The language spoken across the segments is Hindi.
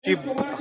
कि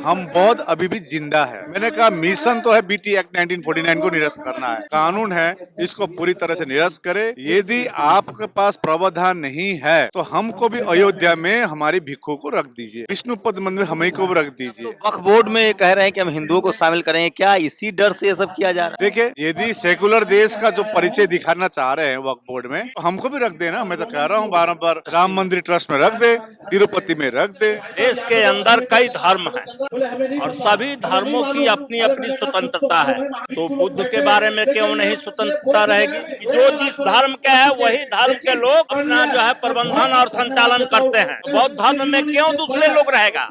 हम बौद्ध अभी भी जिंदा है। मैंने कहा मिशन तो है बीटी एक्ट 1949 को निरस्त करना है, कानून है, इसको पूरी तरह से निरस्त करे। यदि आपके पास प्रावधान नहीं है तो हमको भी अयोध्या में हमारी भिक्षु को रख दीजिए, विष्णुपद मंदिर हमें को भी रख दीजिए। वक्फ बोर्ड में ये कह रहे हैं कि हम हिंदुओं को शामिल करेंगे, क्या इसी डर से ये सब किया जा रहा है? देखिए, यदि सेकुलर देश का जो परिचय दिखाना चाह रहे हैं वक्फ बोर्ड में, तो हमको भी रख देना। मैं तो कह रहा हूँ बारंबार, राम मंदिर ट्रस्ट में रख दे, तिरुपति में रख दे। देश के अंदर कई धर्म हैं और सभी धर्मों की अपनी अपनी स्वतंत्रता है, तो बुद्ध के बारे में क्यों नहीं स्वतंत्रता रहेगी? कि जो जिस धर्म के है वही धर्म के लोग अपना जो है प्रबंधन और संचालन करते हैं, तो बौद्ध धर्म में क्यों दूसरे लोग रहेगा?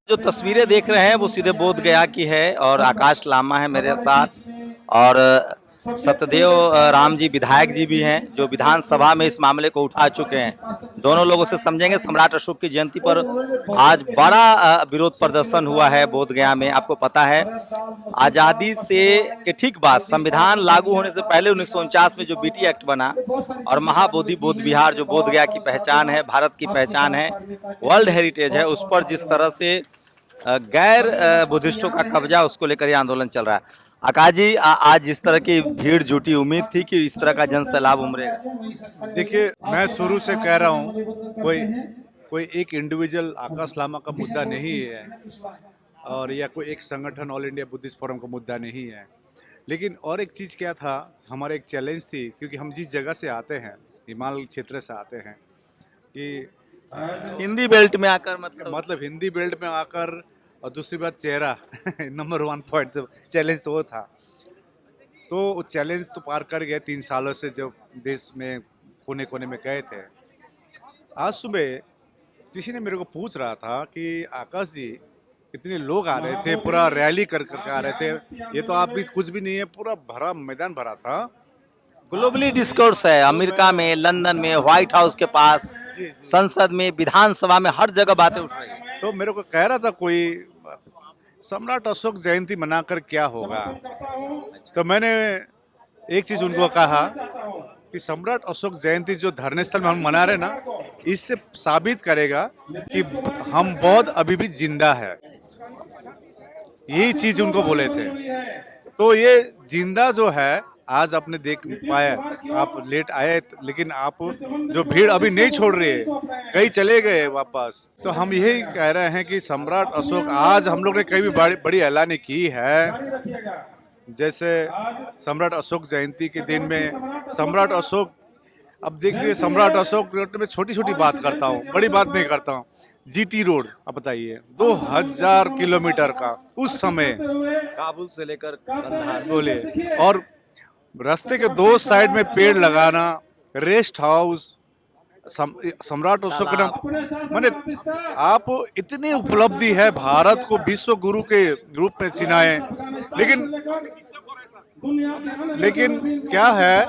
जो तस्वीरें देख रहे हैं वो सीधे बोध गया की है और आकाश लामा है मेरे साथ, और सत्यदेव राम जी विधायक जी भी हैं जो विधानसभा में इस मामले को उठा चुके हैं। दोनों लोगों से समझेंगे। सम्राट अशोक की जयंती पर आज बड़ा विरोध प्रदर्शन हुआ है बोध गया में। आपको पता है आज़ादी से के ठीक बाद संविधान लागू होने से पहले 1949 में जो बीटी एक्ट बना और महाबोधि बोध विहार जो बोध गया की पहचान है, भारत की पहचान है, वर्ल्ड हेरिटेज है, उस पर जिस तरह से गैर बुद्धिस्टों का कब्जा, उसको लेकर यह आंदोलन चल रहा है। आकाश जी, आज जिस तरह की भीड़ जुटी, उम्मीद थी कि इस तरह का जन सैलाब उमड़ेगा? देखिए, मैं शुरू से कह रहा हूँ, कोई एक इंडिविजुअल आकाश लामा का मुद्दा नहीं है और या कोई एक संगठन ऑल इंडिया बुद्धिस्ट फोरम का मुद्दा नहीं है। लेकिन और एक चीज़ क्या था, हमारा एक चैलेंज थी, क्योंकि हम जिस जगह से आते हैं, हिमालय क्षेत्र से आते हैं, कि हिंदी बेल्ट में आकर मतलब हिंदी बेल्ट में आकर, और दूसरी बात चेहरा नंबर 1 पॉइंट चैलेंज तो वो था। तो वो चैलेंज तो पार कर गए 3 सालों से, जब देश में कोने कोने में गए थे। आज सुबह किसी ने मेरे को पूछ रहा था कि आकाश जी, इतने लोग आ रहे थे, पूरा रैली कर आ रहे थे, ये तो आप भी कुछ भी नहीं है, पूरा भरा मैदान भरा था। ग्लोबली डिस्कोर्स है, अमेरिका में, लंदन में, व्हाइट हाउस के पास, संसद में, विधानसभा में, हर जगह बातें उठ रही है। तो मेरे को कह रहा था कोई, सम्राट अशोक जयंती मनाकर क्या होगा। तो मैंने एक चीज उनको कहा कि सम्राट अशोक जयंती जो धरने स्थल में हम मना रहे ना, इससे साबित करेगा कि हम बौद्ध अभी भी जिंदा है। यही चीज उनको बोले थे। तो ये जिंदा जो है, आज आपने देख पाया, आप लेट आए, लेकिन आप जो भीड़ अभी नहीं छोड़ रही है, कई चले गए वापस। तो हम यही कह रहे हैं कि सम्राट अशोक, आज हम लोग ने कई भी बड़ी ऐलानी की है, जैसे सम्राट अशोक जयंती के दिन में सम्राट अशोक, अब देखिए सम्राट अशोक में छोटी छोटी बात करता हूँ, बड़ी बात नहीं करता हूँ। जीटी रोड, अब बताइए 2000 किलोमीटर का उस समय, काबुल से लेकर कंधार बोले, और रास्ते के 2 साइड में पेड़ लगाना, रेस्ट हाउस, सम्राट अशोक का मैंने, आप इतनी उपलब्धि है, भारत को विश्व गुरु के रूप में चिनाए, लेकिन क्या है,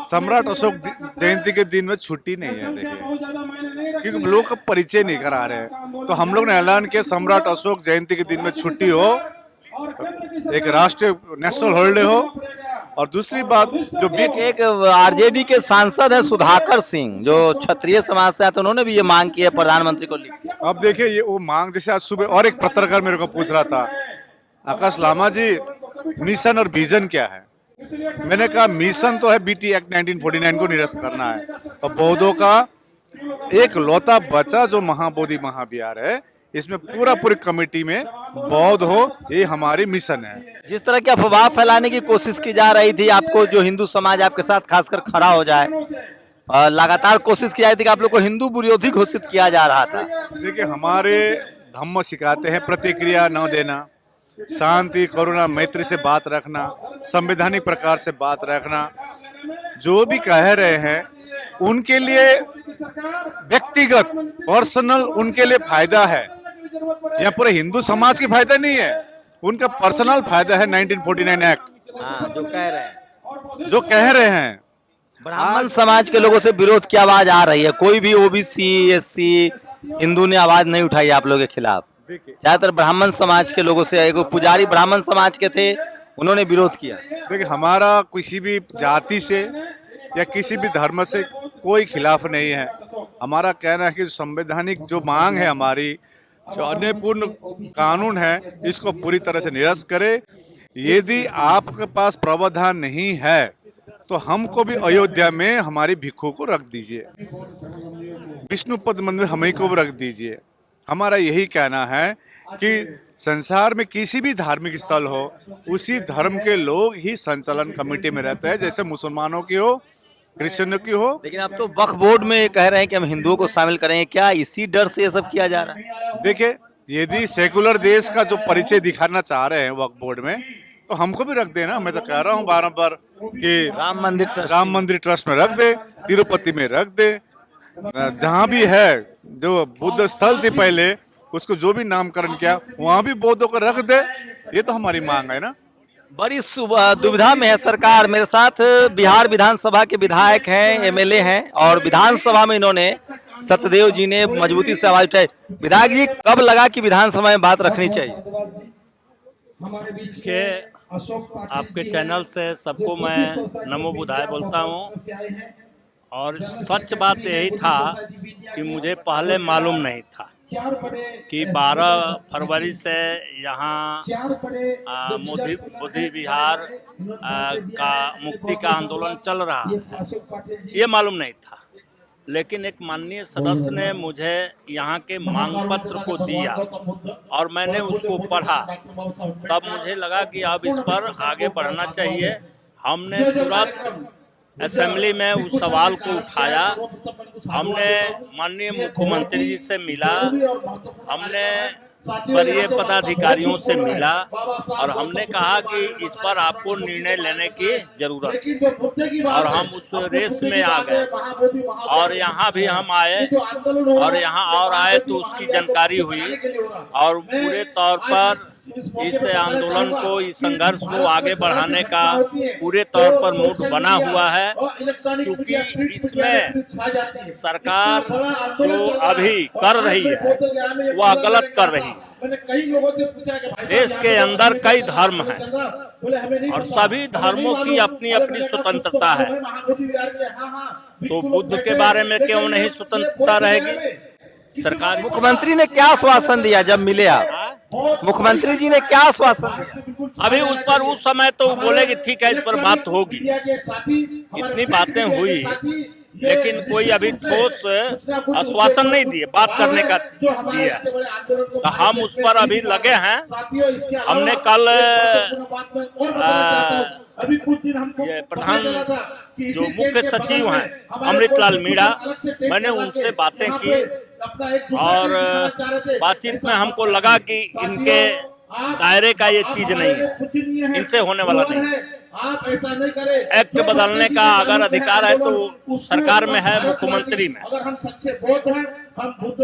सम्राट अशोक जयंती के दिन में छुट्टी नहीं है। देखिए, क्योंकि लोग का परिचय नहीं करा रहे हैं, तो हम लोग ने ऐलान किया सम्राट अशोक जयंती के दिन में छुट्टी हो, एक राष्ट्रीय नेशनल हॉलिडे हो। और दूसरी बात, जो एक आरजेडी के सांसद है सुधाकर सिंह, जो क्षत्रिय समाज से आते, उन्होंने भी ये मांग की है प्रधानमंत्री को लिख के। अब देखिए, ये वो मांग, जैसे आज सुबह और एक पत्रकार मेरे को पूछ रहा था, आकाश लामा जी, मिशन और विजन क्या है? मैंने कहा मिशन तो है बीटी एक्ट 1949 को निरस्त करना है, और बौद्धों का एक लौता बचा जो महाबोधि महाविहार है, इसमें पूरी कमेटी में बौद्ध हो, ये हमारी मिशन है। जिस तरह की अफवाह फैलाने की कोशिश की जा रही थी, आपको जो हिंदू समाज आपके साथ खासकर खड़ा हो जाए, लगातार कोशिश की जा रही थी कि आप लोग को हिंदू विरोधी घोषित किया जा रहा था। देखिए, हमारे धम्म सिखाते हैं प्रतिक्रिया न देना, शांति, करुणा, मैत्री से बात रखना, संवैधानिक प्रकार से बात रखना। जो भी कह रहे हैं उनके लिए व्यक्तिगत, पर्सनल, उनके लिए फायदा है, या पूरे हिंदू समाज की फायदा नहीं है, उनका पर्सनल फायदा है 1949 एक्ट। जो कह रहे हैं ब्राह्मण समाज के लोगों से विरोध की आवाज आ रही है, कोई भी ओबीसी एससी हिंदू ने आवाज नहीं उठाई आप लोगों के खिलाफ। ज्यादातर ब्राह्मण समाज के लोगों से, एक पुजारी ब्राह्मण समाज के थे, उन्होंने विरोध किया। देखिए, हमारा किसी भी जाति से या किसी भी धर्म से कोई खिलाफ नहीं है। हमारा कहना है कि संवैधानिक जो मांग है हमारी, जो अन्यायपूर्ण कानून है, इसको पूरी तरह से निरस्त करे। यदि आपके पास प्रावधान नहीं है तो हमको भी अयोध्या में हमारी भिक्षु को रख दीजिए, विष्णुपद मंदिर हमें को भी रख दीजिए। हमारा यही कहना है कि संसार में किसी भी धार्मिक स्थल हो, उसी धर्म के लोग ही संचालन कमेटी में रहते हैं, जैसे मुसलमानों की हो, क्रिश्चियनों की हो। लेकिन आप तो वक्फ बोर्ड में कह रहे हैं कि हम हिंदुओं को शामिल करेंगे, क्या इसी डर से ये सब किया जा रहा है? देखिए, यदि सेकुलर देश का जो परिचय दिखाना चाह रहे हैं वक्फ बोर्ड में, तो हमको भी रख देना। मैं तो कह रहा हूँ बार कि राम मंदिर ट्रस्ट में रख दे, तिरुपति में रख दे, जहाँ भी है जो बुद्ध स्थल थी पहले, उसको जो भी नामकरण किया वहाँ भी बौद्धों को रख दे। ये तो हमारी मांग है ना। बड़ी दुविधा में है सरकार। मेरे साथ बिहार विधानसभा के विधायक हैं, एमएलए हैं, और विधानसभा में इन्होंने सत्यदेव जी ने मजबूती से आवाज उठाई। विधायक जी, कब लगा कि विधानसभा में बात रखनी चाहिए? के आपके चैनल से सबको मैं नमो बुधाय बोलता हूँ। और सच बात यही था कि मुझे पहले मालूम नहीं था कि 12 फरवरी से यहाँ बुद्धि विहार का मुक्ति का आंदोलन चल रहा है, ये मालूम नहीं था। लेकिन एक माननीय सदस्य ने मुझे यहाँ के मांग पत्र को दिया और मैंने उसको पढ़ा, तब मुझे लगा कि अब इस पर आगे बढ़ना चाहिए। हमने तुरंत असेंबली में उस सवाल को उठाया, हमने माननीय मुख्यमंत्री जी से मिला, हमने वरीय पदाधिकारियों से मिला और हमने कहा कि इस पर आपको निर्णय लेने की जरूरत है। और हम उस रेस में आ गए और यहाँ भी हम आए और यहाँ और आए तो उसकी जानकारी हुई और पूरे तौर पर इस आंदोलन को, इस संघर्ष को आगे बढ़ाने का पूरे तौर पर मूड बना हुआ है। क्योंकि इसमें सरकार जो अभी कर रही है वह गलत कर रही है। देश के अंदर कई धर्म हैं और सभी धर्मों की अपनी अपनी स्वतंत्रता है, तो बुद्ध के बारे में क्यों नहीं स्वतंत्रता रहेगी? सरकार, मुख्यमंत्री ने क्या आश्वासन दिया जब मिले आप? मुख्यमंत्री जी ने क्या आश्वासन दिया? अभी उस पर उस समय तो बोले कि ठीक है, इस पर बात होगी, इतनी बातें हुई, लेकिन कोई अभी ठोस आश्वासन नहीं दिए, बात करने का दिया। तो हम उस पर अभी लगे हैं। हमने कल ये प्रधान जो मुख्य सचिव हैं अमृतलाल मीणा, मैंने उनसे बातें की और बातचीत में हमको लगा कि इनके दायरे का ये चीज नहीं है, इनसे होने वाला नहीं है। एक्ट बदलने का अगर अधिकार है तो सरकार में है, मुख्यमंत्री में।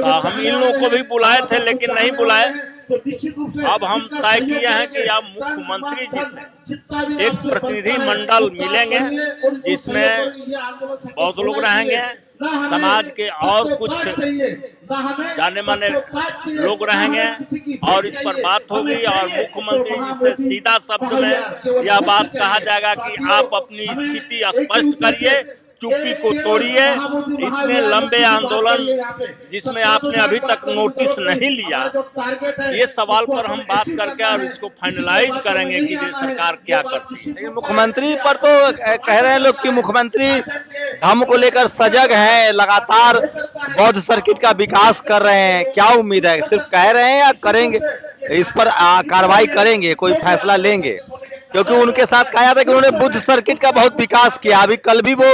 हम इन लोगों को भी बुलाए थे लेकिन नहीं बुलाए। अब हम तय किए हैं कि अब मुख्यमंत्री जी से एक प्रतिनिधि मंडल मिलेंगे जिसमें बहुत लोग रहेंगे, समाज के और कुछ जाने माने लोग रहेंगे और इस पर बात होगी और मुख्यमंत्री जी से सीधा शब्द में यह बात कहा जाएगा कि आप अपनी स्थिति स्पष्ट करिए, चुप्पी को तोड़िए। इतने लंबे आंदोलन जिसमें आपने अभी तक नोटिस नहीं लिया, ये सवाल पर हम बात करके और इसको फाइनलाइज करेंगे कि ये सरकार क्या करती है। मुख्यमंत्री पर तो कह रहे हैं लोग कि मुख्यमंत्री धर्म को लेकर सजग हैं, लगातार बौद्ध सर्किट का विकास कर रहे हैं। क्या उम्मीद है, सिर्फ कह रहे हैं या करेंगे? इस पर कार्रवाई करेंगे, कोई फैसला लेंगे? क्योंकि उनके साथ कहा जाता है कि उन्होंने बुद्ध सर्किट का बहुत विकास किया। अभी कल भी वो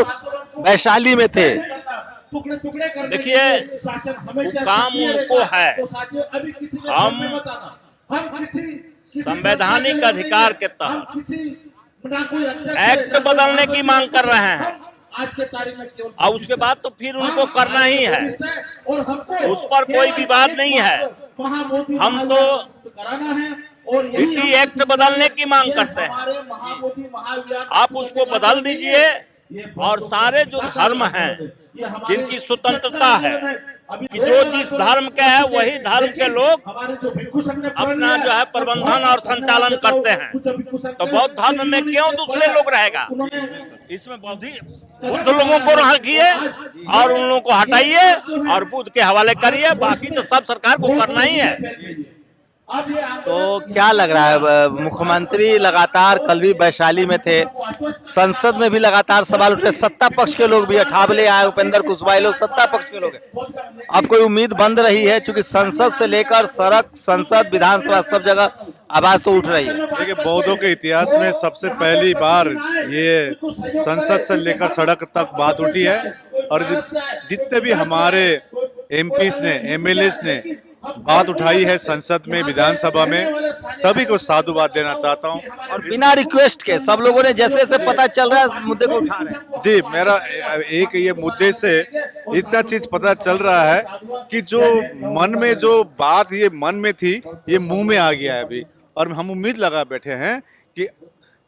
वैशाली में थे। देखिए, वो काम उनको है। हम संवैधानिक अधिकार के तहत एक्ट बदलने की मांग कर रहे हैं और उसके बाद तो फिर उनको करना ही है, उस पर कोई विवाद नहीं है। हम तो इसी एक्ट बदलने की मांग करते हैं। आप उसको बदल दीजिए और सारे जो धर्म हैं जिनकी स्वतंत्रता है कि जो जिस धर्म के है वही धर्म के लोग अपना जो है प्रबंधन और संचालन करते हैं, तो बौद्ध धर्म में क्यों दूसरे लोग रहेगा? इसमें बुद्ध लोगों को रखिए और उन लोगों को हटाइए और बुद्ध के हवाले करिए, बाकी तो सब सरकार को करना ही है। तो क्या लग रहा है, मुख्यमंत्री लगातार कल भी वैशाली में थे, संसद में भी लगातार सवाल उठ रहे, सत्ता पक्ष के लोग भी, अठावले आए, उपेंद्र कुशवाहा लोग सत्ता पक्ष के लोग हैं। अब कोई उम्मीद बंद रही है, क्योंकि संसद से लेकर सड़क, संसद, विधानसभा, सब जगह आवाज तो उठ रही है। देखिए, बौद्धों के इतिहास में सबसे पहली बार ये संसद से लेकर सड़क तक बात उठी है, और जितने भी हमारे एमपीस ने, एमएलएस ने बात उठाई है संसद में, विधानसभा में, सभी को साधुवाद देना चाहता हूं। और बिना रिक्वेस्ट के सब लोगों ने जैसे जैसे पता चल रहा है मुद्दे को उठा रहे हैं। जी, मेरा एक ये मुद्दे से इतना चीज पता चल रहा है कि जो मन में जो बात ये मन में थी, ये मुंह में आ गया है अभी, और हम उम्मीद लगा बैठे हैं कि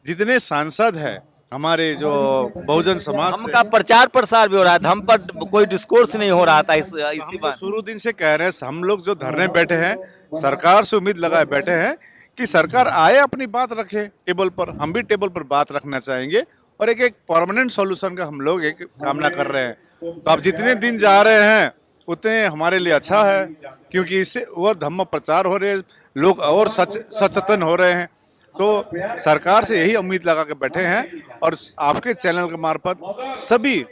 जितने सांसद हैं हमारे जो बहुजन समाज हम का प्रचार प्रसार भी हो रहा है, हम पर कोई डिस्कोर्स नहीं हो रहा था इसी बात। शुरू दिन से कह रहे हैं, हम लोग जो धरने बैठे हैं, सरकार से उम्मीद लगाए बैठे हैं कि सरकार आए, अपनी बात रखे टेबल पर। हम भी टेबल पर बात रखना चाहेंगे, और एक परमानेंट सॉल्यूशन का हम लोग एक कामना कर रहे हैं। तो अब जितने दिन जा रहे हैं उतने हमारे लिए अच्छा है, क्योंकि इससे और धम्म प्रचार हो रहे हैं, लोग और सचेतन हो रहे हैं। तो सरकार से यही उम्मीद लगा के बैठे हैं, और आपके चैनल के मार्फत सभी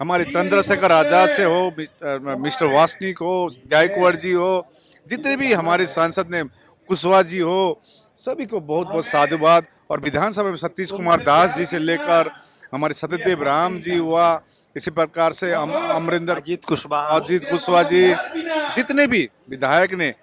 हमारे चंद्रशेखर आजाद से हो, मिस्टर वासनिक हो, गायकवाड़ जी हो, जितने भी हमारे सांसद ने, कुशवाहा जी हो, सभी को बहुत बहुत साधुवाद। और विधानसभा में सतीश कुमार दास जी से लेकर हमारे सत्यदेव राम जी हुआ, इसी प्रकार से अमरिंदर अजीत कुशवाहा जी, जितने भी विधायक ने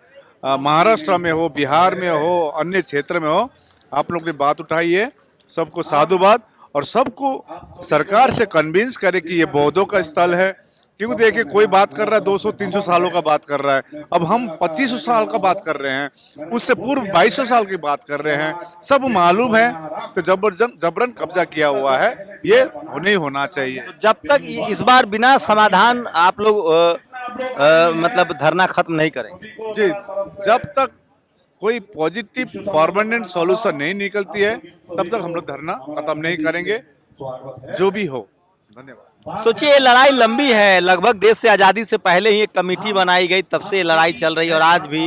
महाराष्ट्र में हो, बिहार में हो, अन्य क्षेत्र में हो, आप लोग ने बात उठाई है, सबको साधुवाद। और सबको सरकार से कन्विंस करे कि ये बौद्धों का स्थल है। क्योंकि देखिए, कोई बात कर रहा है 200-300 सालों का बात कर रहा है, अब हम 2500 साल का बात कर रहे हैं, उससे पूर्व 2200 साल की बात कर रहे हैं, सब मालूम है। तो जबरन कब्जा किया हुआ है, ये नहीं होना चाहिए। जब तक इस बार बिना समाधान आप लोग मतलब धरना खत्म नहीं करेंगे। जी, जब तक कोई पॉजिटिव परमानेंट सॉल्यूशन नहीं निकलती है, तब तक हम लोग धरना खत्म नहीं करेंगे, जो भी हो। धन्यवाद। सोचिए, ये लड़ाई लंबी है, लगभग देश से आज़ादी से पहले ही एक कमेटी बनाई गई, तब से ये लड़ाई चल रही है। और आज भी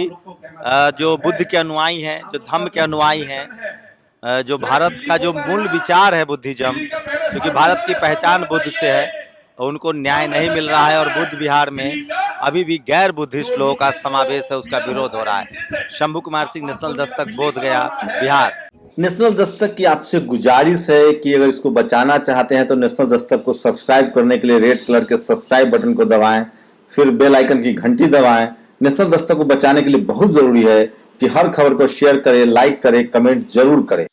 जो बुद्ध के अनुयायी हैं, जो धम्म के अनुयायी हैं, जो भारत का जो मूल विचार है बुद्धिज्म, क्योंकि भारत की पहचान बुद्ध से है, उनको न्याय नहीं मिल रहा है। और बुद्ध विहार में अभी भी गैर बुद्धिस्ट लोगों का समावेश है, उसका विरोध हो रहा है। शंभू कुमार सिंह, नेशनल दस्तक, बोध गया, बिहार। नेशनल दस्तक की आपसे गुजारिश है कि अगर इसको बचाना चाहते हैं तो नेशनल दस्तक को सब्सक्राइब करने के लिए रेड कलर के सब्सक्राइब बटन को दबाएं, फिर बेल आइकन की घंटी दबाएं। नेशनल दस्तक को बचाने के लिए बहुत जरूरी है कि हर खबर को शेयर करें, लाइक करें, कमेंट जरूर करें।